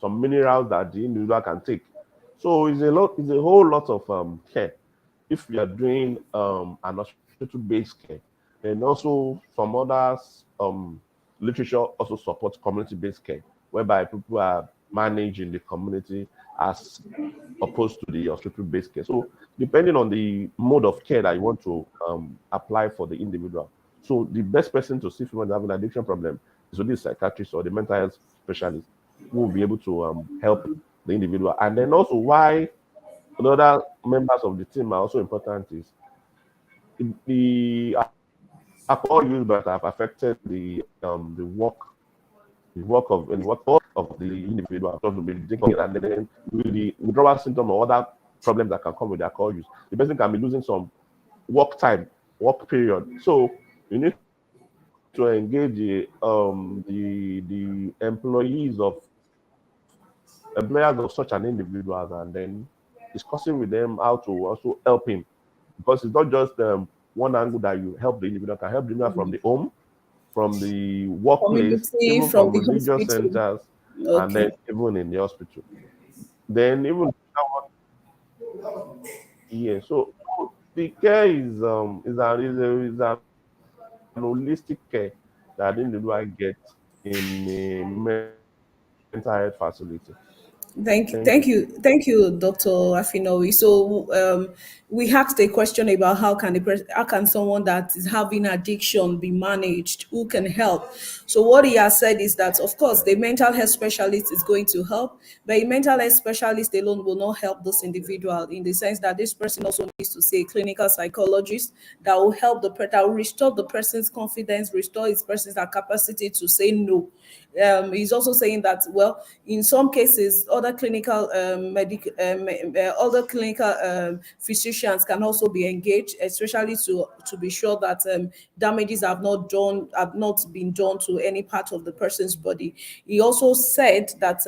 some minerals that the individual can take. So it's a whole lot of care if we are doing an hospital-based care. And also some others literature also supports community-based care, whereby people are managed in the community as opposed to the hospital-based care. So depending on the mode of care that you want to apply for the individual. So the best person to see if you want to have an addiction problem is really the psychiatrist or the mental health specialist who will be able to help the individual. And then also why other members of the team are also important is the alcohol use that have affected the work of the individual. So be drinking, and then with the withdrawal symptom or other problems that can come with the alcohol use, the person can be losing some work time, work period. So you need to engage the employers of such an individual, and then discussing with them how to also help him, because it's not just one angle that you help the individual, can help the individual from the home, from the workplace, Community, even from from the religious hospital. centers, and then Okay. even in the hospital. Then even yeah, so the care is an holistic care that the individual gets in a mental health facility. Thank you. Thank you, Dr. Afinowi. So we asked a question about how can someone that is having addiction be managed? Who can help? So what he has said is that of course the mental health specialist is going to help, but a mental health specialist alone will not help this individual in the sense that this person also needs to see a clinical psychologist that will help that will restore the person's confidence, restore his person's capacity to say no. He's also saying that well, in some cases, other clinical physicians can also be engaged, especially to be sure that damages have not been done to any part of the person's body. He also said that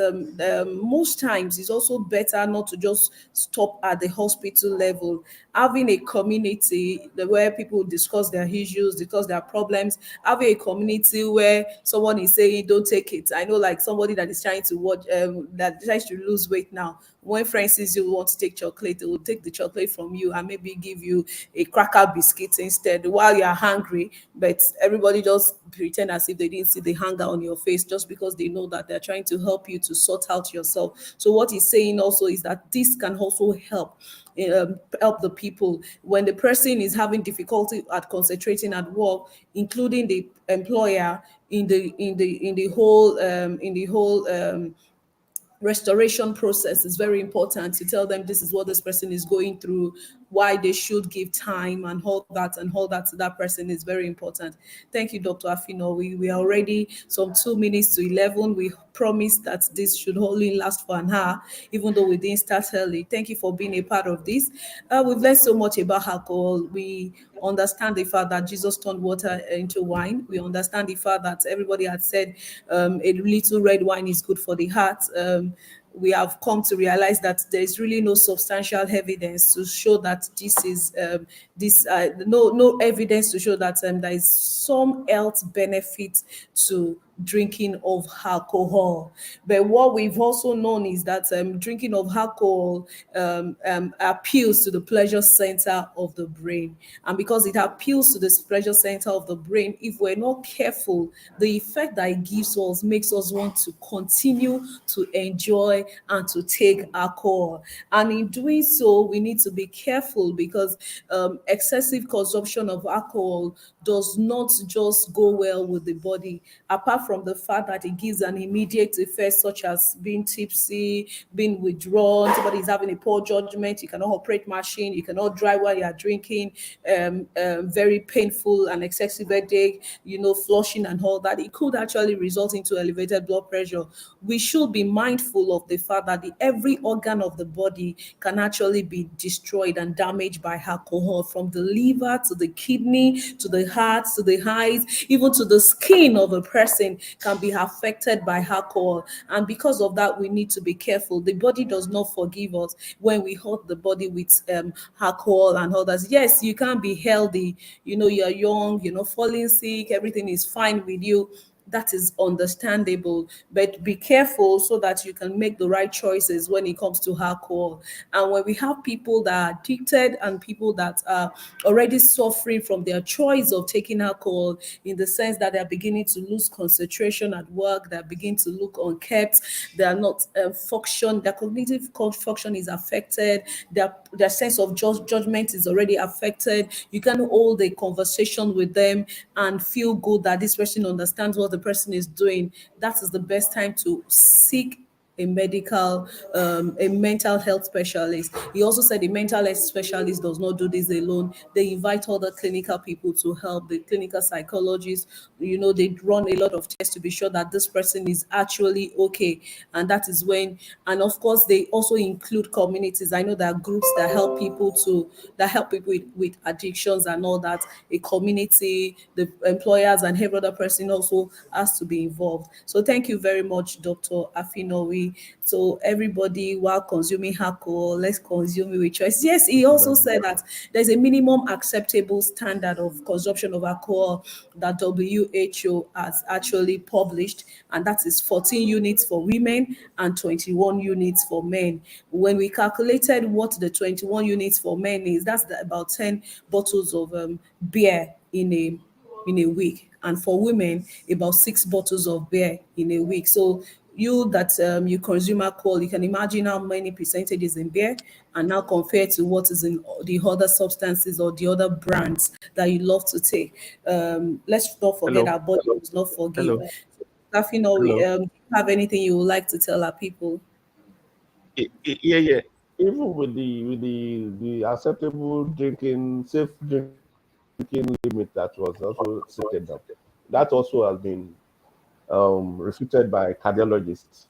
most times it's also better not to just stop at the hospital level. Having a community where people discuss their issues, discuss their problems, having a community where someone is saying, "Don't take it." I know, like somebody that is trying to watch, that tries to lose weight now. When friends says you want to take chocolate, they will take the chocolate from you and maybe give you a cracker biscuit instead while you are hungry. But everybody just pretend as if they didn't see the hunger on your face just because they know that they're trying to help you to sort out yourself. So what he's saying also is that this can also help the people when the person is having difficulty at concentrating at work, including the employer in the whole restoration process. Is very important to tell them this is what this person is going through, why they should give time and all that to that person is very important. Thank you, Dr. Afino. We are already some 2 minutes to 11. We promised that this should only last for an hour, even though we didn't start early. Thank you for being a part of this. We've learned so much about alcohol. We understand the fact that Jesus turned water into wine. We understand the fact that everybody had said a little red wine is good for the heart. we have come to realize that there is really no substantial evidence to show that this is no evidence to show that there is some health benefit to drinking of alcohol. But what we've also known is that drinking of alcohol appeals to the pleasure center of the brain. And because it appeals to the pleasure center of the brain, if we're not careful, the effect that it gives us makes us want to continue to enjoy and to take alcohol. And in doing so, we need to be careful because excessive consumption of alcohol does not just go well with the body, apart from the fact that it gives an immediate effect, such as being tipsy, being withdrawn, somebody is having a poor judgment, you cannot operate machine, you cannot drive while you are drinking, very painful and excessive headache, flushing and all that. It could actually result into elevated blood pressure. We should be mindful of the fact that every organ of the body can actually be destroyed and damaged by alcohol, from the liver to the kidney to the heart to the eyes, even to the skin of a person can be affected by alcohol. And because of that, we need to be careful. The body does not forgive us when we hurt the body with alcohol and others. Yes, you can be healthy, you're young, falling sick, everything is fine with you. That is understandable, but be careful so that you can make the right choices when it comes to alcohol. And when we have people that are addicted and people that are already suffering from their choice of taking alcohol, in the sense that they're beginning to lose concentration at work, they're beginning to look unkept, they are not function, their cognitive function is affected, their sense of judgment is already affected. You can hold a conversation with them and feel good that this person understands what the person is doing. That is the best time to seek a mental health specialist. He also said the mental health specialist does not do this alone. They invite other clinical people to help, the clinical psychologists. They run a lot of tests to be sure that this person is actually okay. And that is when, and of course, they also include communities. I know there are groups that help people with addictions and all that. A community, the employers, and every other person also has to be involved. So thank you very much, Dr. Afinowi. So everybody, while consuming alcohol, let's consume it with choice. Yes, he also said that there's a minimum acceptable standard of consumption of alcohol that WHO has actually published, and that is 14 units for women and 21 units for men. When we calculated what the 21 units for men is, that's about 10 bottles of beer in a week, and for women about 6 bottles of beer in a week. So you that you consume alcohol, you can imagine how many percentages in beer, and now compare to what is in the other substances or the other brands that you love to take. Let's not forget Hello. our body does not forgive. Hello. Afinowi, Hello. do you have anything you would like to tell our people? Yeah. Even with the acceptable safe drinking limit that was also stated up, that also has been refuted by cardiologists,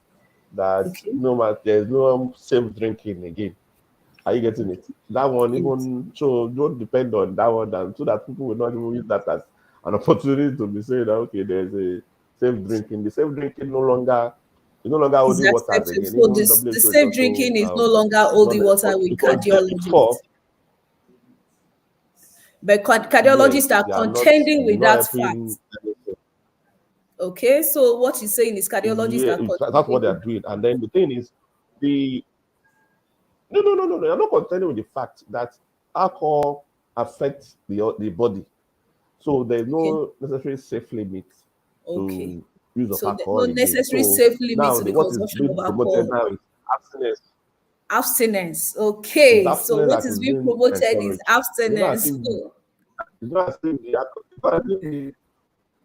that Okay. no matter, there's no safe drinking again. Are you getting it? That one, Yes. even so, don't depend on that one, and so that people will not even use that as an opportunity to be saying that okay, there's a safe drinking. The safe drinking is no longer Is holding waters accepted. again. So Even the WHO is safe also drinking is no longer not holding water with because cardiologists. before, But yes, cardiologists are they are not contending with that helping. fact. Okay, so what he's saying is cardiologists Yeah, are that's what contending they are with. doing. And then the thing is, the no. They are not contending with the fact that alcohol affects the body. So there's Okay, no necessary safe limit okay. to use of So alcohol no again. necessary So safe limit now to the what is consumption being of promoted alcohol. now is abstinence. Abstinence. It's Okay, so abstinence what that is is being being promoted is encouraged. It's not as abstinence. if it's not as if the it's not as if the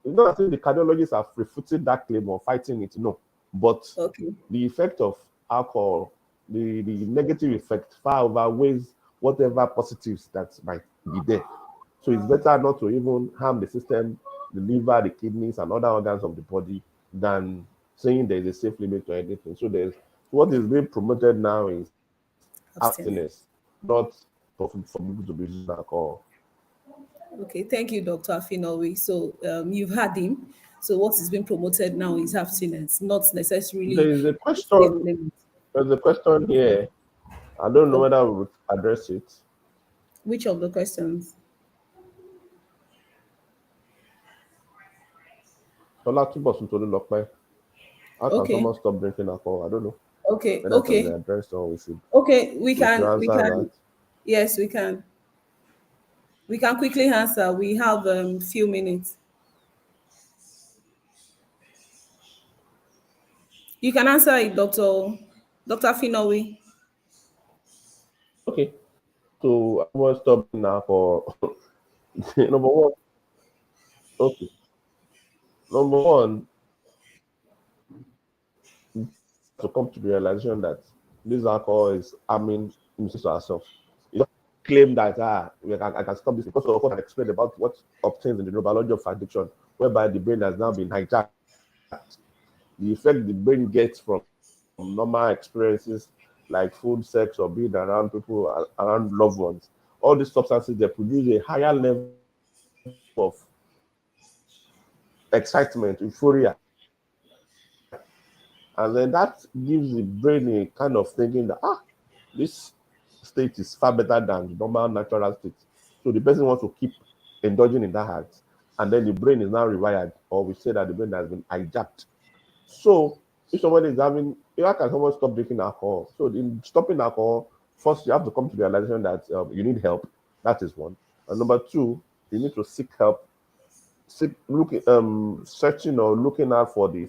it's not as if the cardiologists have refuted that claim or fighting it. No, but Okay, the effect of alcohol, the negative effect far outweighs whatever positives that might be there. So it's better not to even harm the system, the liver, the kidneys, and other organs of the body than saying there's a safe limit to anything. So there's what is being promoted now is abstinence. abstinence, not for people to be using alcohol. Okay, thank you, Dr. Afinowi. So you've had him. So what is being promoted now is abstinence, not There necessarily is a a safe question. limit. There's a question here. I don't know Oh, whether we would address it. which of the questions? Tola Tubosun Tolulope. How can Okay, someone stop drinking alcohol? I don't know okay, whether it has been okay, addressed or okay. we should We answer that. can. Yes, we can. We can quickly answer. We have few minutes. You can answer it, Doctor Finawi. Okay. So I will stop now for number one. Okay. Number one, to come to the realization that this alcohol is harming himself to ourselves. You don't claim that I can stop this because of what I explained about what obtains in the neurobiology of addiction, whereby the brain has now been hijacked. The effect the brain gets from normal experiences like food, sex, or being around people, around loved ones. All these substances they produce a higher level of excitement, euphoria, and then that gives the brain a kind of thinking that this state is far better than the normal natural state. So the person wants to keep indulging in that act, and then the brain is now rewired, or we say that the brain has been hijacked. So if someone is having, how can someone stop drinking alcohol? So in stopping alcohol, first you have to come to the realization that you need help. That is one. And number two, you need to seek help, searching or looking out for the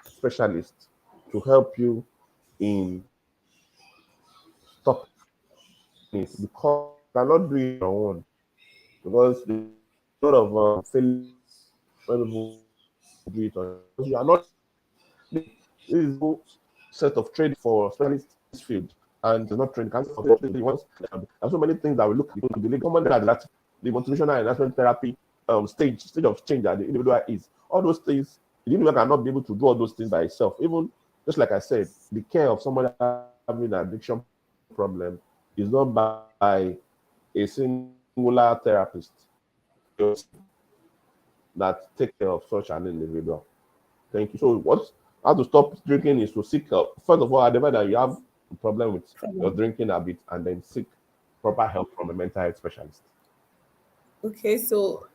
specialist to help you in stopping it because you cannot do it on your own because there's a lot of failure when people do it on your own. You are not. This is no set of training for specialists in this field, and it's not training. There's so many things that we look at the common that the motivational enhancement therapy stage of change that the individual is. All those things, the individual cannot be able to do all those things by itself. Even just like I said, the care of someone having an addiction problem is not by a singular therapist that take care of such an individual. Thank you. So how to stop drinking is to seek help. First of all, identify that you have a problem with your drinking habit and then seek proper help from a mental health specialist. Okay, so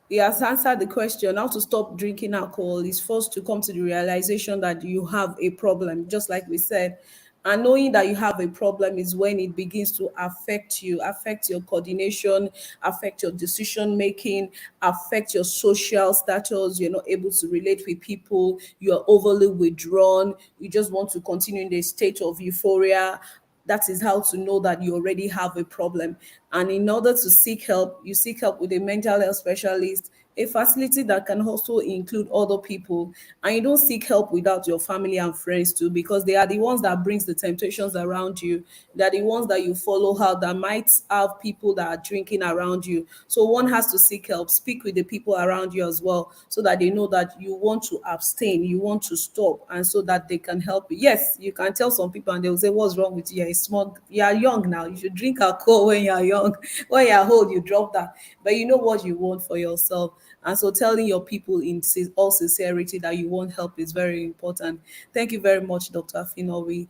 he has answered the question how to stop drinking alcohol is first to come to the realization that you have a problem, just like we said. And knowing that you have a problem is when it begins to affect you, affect your coordination, affect your decision making, affect your social status. You're not able to relate with people, you are overly withdrawn, you just want to continue in a state of euphoria. That is how to know that you already have a problem. And in order to seek help, you seek help with a mental health specialist, a facility that can also include other people. And you don't seek help without your family and friends too, because they are the ones that brings the temptations around you. They're the ones that you follow out that might have people that are drinking around you. So one has to seek help, speak with the people around you as well, so that they know that you want to abstain, you want to stop, and so that they can help you. Yes, you can tell some people and they'll say, what's wrong with you? You're small, you are young now. You should drink alcohol when you're young. When you're old, you drop that. But you know what you want for yourself. And so telling your people in all sincerity that you want help is very important. Thank you very much, Dr. Finawi.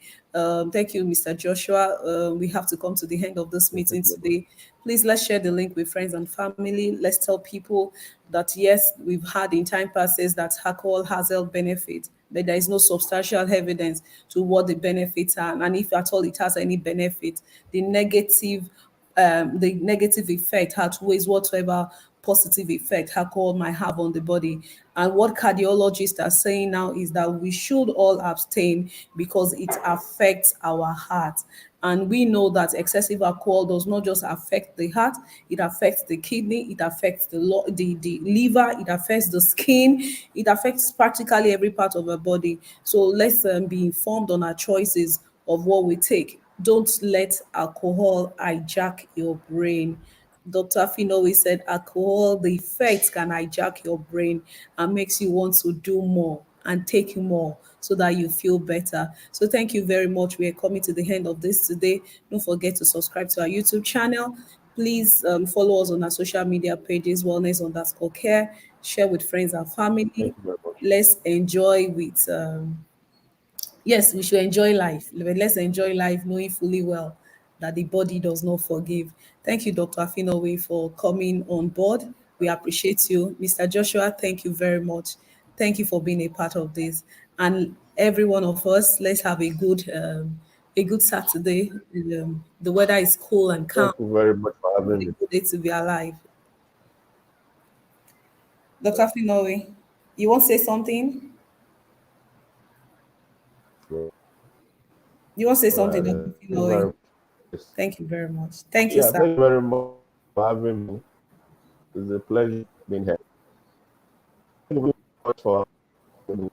Thank you, Mr. Joshua. We have to come to the end of this Thank meeting you very much. today. Please let's share the link with friends and family. Let's tell people that yes, we've had in time passes that alcohol has health benefits, but there is no substantial evidence to what the benefits are. And if at all it has any benefit, the negative effect outweighs whatever positive effect alcohol might have on the body. And what cardiologists are saying now is that we should all abstain because it affects our heart. And we know that excessive alcohol does not just affect the heart, it affects the kidney, it affects the liver, it affects the skin, it affects practically every part of our body. So let's be informed on our choices of what we take. Don't let alcohol hijack your brain. Dr. Finawi said alcohol, the effects can hijack your brain and makes you want to do more and take more so that you feel better. So thank you very much. We are coming to the end of this today. Don't forget to subscribe to our YouTube channel. Please follow us on our social media pages, wellness_care, share with friends and Thank family. you very much. Let's enjoy with yes, we should enjoy life. Let's enjoy life knowing fully well that the body does not forgive. Thank you, Dr. Afinowe, for coming on board. We appreciate you. Mr. Joshua, thank you very much. Thank you for being a part of this. And every one of us, let's have a good Saturday. The weather is cool and calm. Thank you very much for It's a having me. good day to be alive. Dr. Afinowe, you want to say something? Yeah. You want to say All something, right. Dr. Thank you very Afinowe? much. Yes. Thank you very much. Thank you, Yeah, sir. thank you very much for having me. It's a pleasure being here. Thank you very much for having me.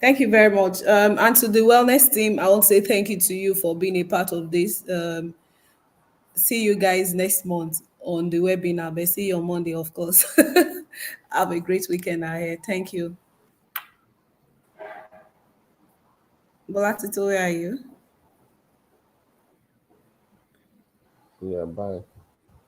Thank you very much. And to the wellness team, I want to say thank you to you for being a part of this. See you guys next month on the webinar, but see you on Monday, of course. Have a great weekend ahead. Thank you. Bolatito, where are you? Yeah, bye.